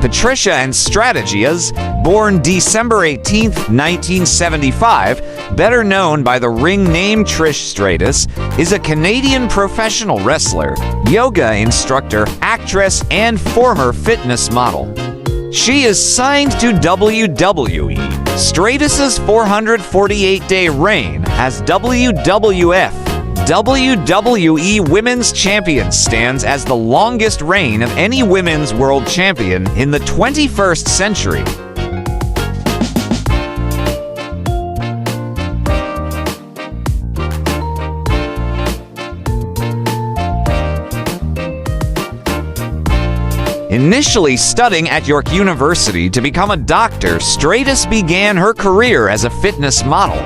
Patricia and Strategies, born December 18, 1975, better known by the ring name Trish Stratus, is a Canadian professional wrestler, yoga instructor, actress, and former fitness model. She is signed to WWE. Stratus's 448-day reign as WWE Women's Champion stands as the longest reign of any women's world champion in the 21st century. Initially studying at York University to become a doctor, Stratus began her career as a fitness model.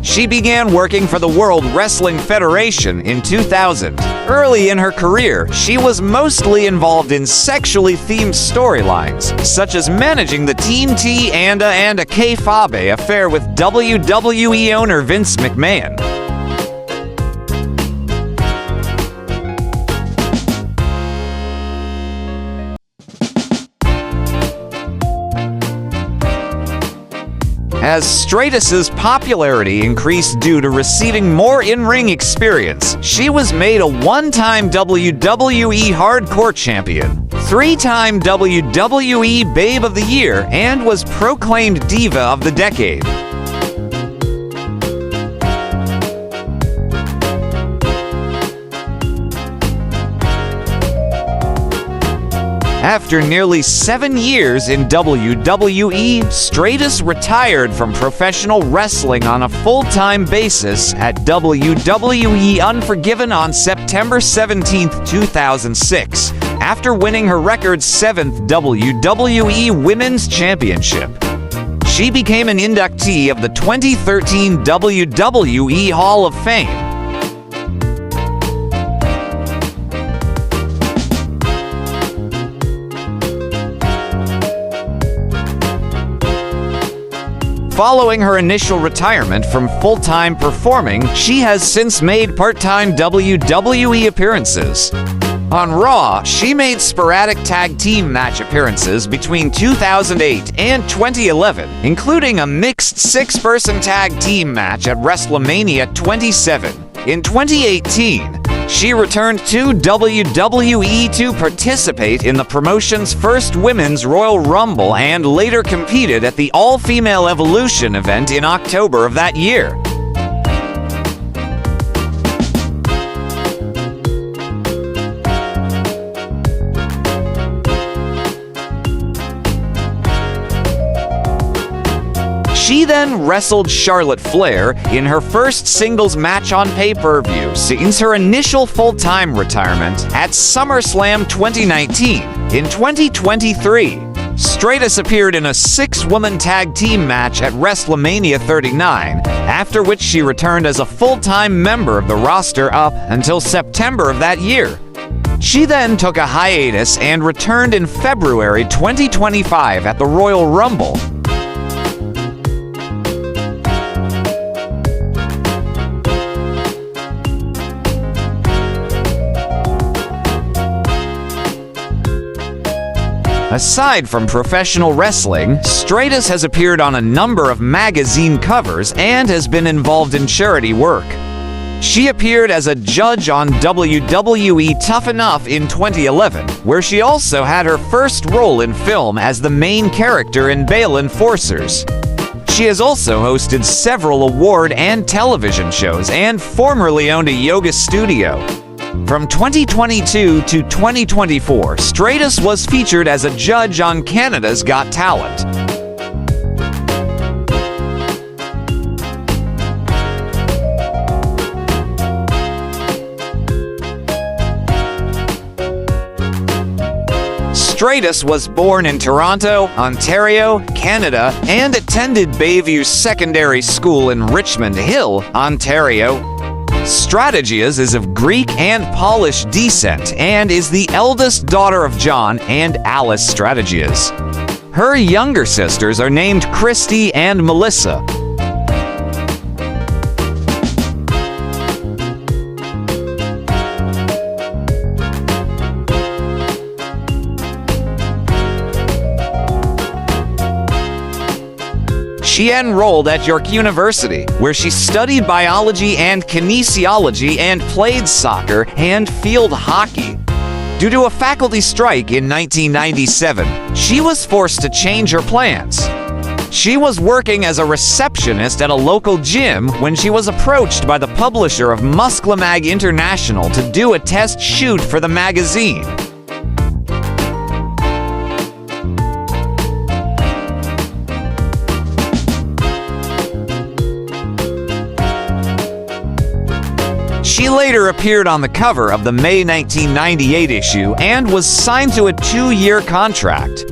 She began working for the World Wrestling Federation in 2000. Early in her career, she was mostly involved in sexually themed storylines, such as managing the Teen T and a Kayfabe affair with WWE owner Vince McMahon. As Stratus's popularity increased due to receiving more in-ring experience, she was made a one-time WWE Hardcore Champion, three-time WWE Babe of the Year, and was proclaimed Diva of the Decade. After nearly 7 years in WWE, Stratus retired from professional wrestling on a full-time basis at WWE Unforgiven on September 17, 2006, after winning her record 7th WWE Women's Championship. She became an inductee of the 2013 WWE Hall of Fame. Following her initial retirement from full-time performing, she has since made part-time WWE appearances. On Raw, she made sporadic tag team match appearances between 2008 and 2011, including a mixed six-person tag team match at WrestleMania 27. In 2018, she returned to WWE to participate in the promotion's first Women's Royal Rumble and later competed at the All-Female Evolution event in October of that year. She then wrestled Charlotte Flair in her first singles match on pay-per-view since her initial full-time retirement at SummerSlam 2019. In 2023, Stratus appeared in a six-woman tag team match at WrestleMania 39, after which she returned as a full-time member of the roster up until September of that year. She then took a hiatus and returned in February 2025 at the Royal Rumble. Aside from professional wrestling, Stratus has appeared on a number of magazine covers and has been involved in charity work. She appeared as a judge on WWE Tough Enough in 2011, where she also had her first role in film as the main character in Bale Enforcers. She has also hosted several award and television shows and formerly owned a yoga studio. From 2022 to 2024, Stratus was featured as a judge on Canada's Got Talent. Stratus was born in Toronto, Ontario, Canada, and attended Bayview Secondary School in Richmond Hill, Ontario. Strategies is of Greek and Polish descent and is the eldest daughter of John and Alice Strategies. Her younger sisters are named Christy and Melissa. She enrolled at York University, where she studied biology and kinesiology and played soccer and field hockey. Due to a faculty strike in 1997, she was forced to change her plans. She was working as a receptionist at a local gym when she was approached by the publisher of Musclemag International to do a test shoot for the magazine. She later appeared on the cover of the May 1998 issue and was signed to a 2-year contract.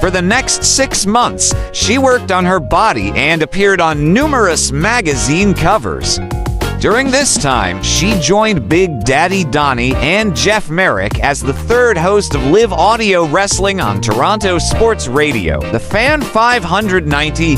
For the next 6 months, she worked on her body and appeared on numerous magazine covers. During this time, she joined Big Daddy Donnie and Jeff Merrick as the third host of Live Audio Wrestling on Toronto Sports Radio, the Fan 590.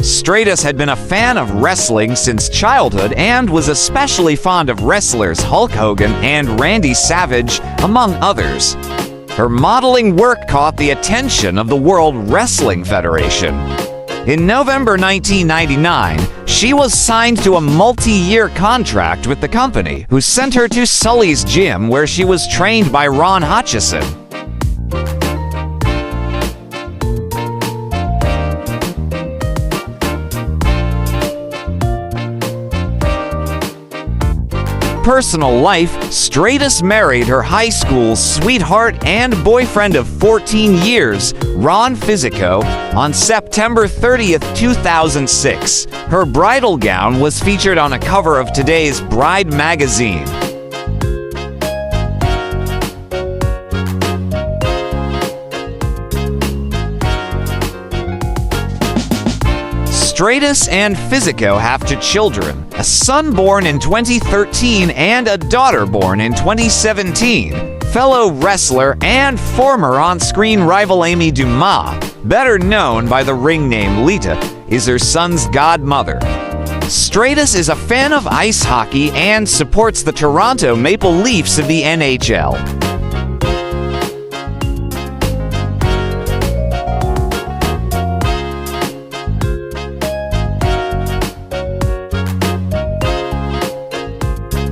Stratus had been a fan of wrestling since childhood and was especially fond of wrestlers Hulk Hogan and Randy Savage, among others. Her modeling work caught the attention of the World Wrestling Federation. In November 1999, she was signed to a multi-year contract with the company, who sent her to Sully's gym where she was trained by Ron Hutchison. Personal life, Stratus married her high school sweetheart and boyfriend of 14 years, Ron Fisico, on September 30th, 2006. Her bridal gown was featured on a cover of today's Bride magazine. Stratus and Fisico have 2 children, a son born in 2013 and a daughter born in 2017. Fellow wrestler and former on-screen rival Amy Dumas, better known by the ring name Lita, is her son's godmother. Stratus is a fan of ice hockey and supports the Toronto Maple Leafs of the NHL.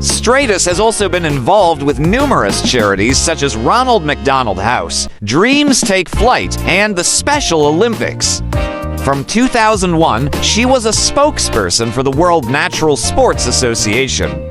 Stratus has also been involved with numerous charities such as Ronald McDonald House, Dreams Take Flight, and the Special Olympics. From 2001, she was a spokesperson for the World Natural Sports Association.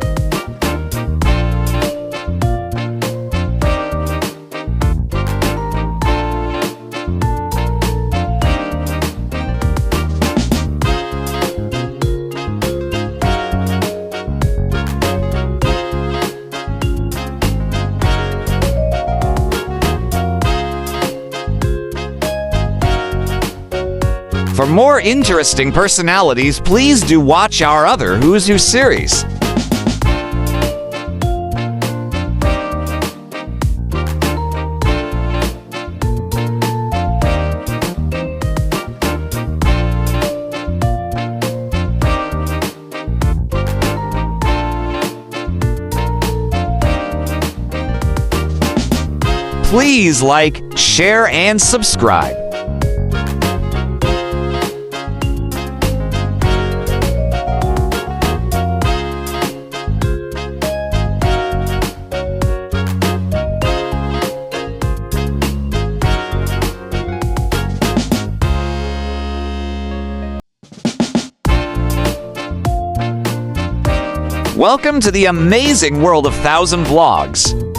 For more interesting personalities, please do watch our other Who's Who series. Please like, share, and subscribe. Welcome to the amazing world of 1000 Vlogs.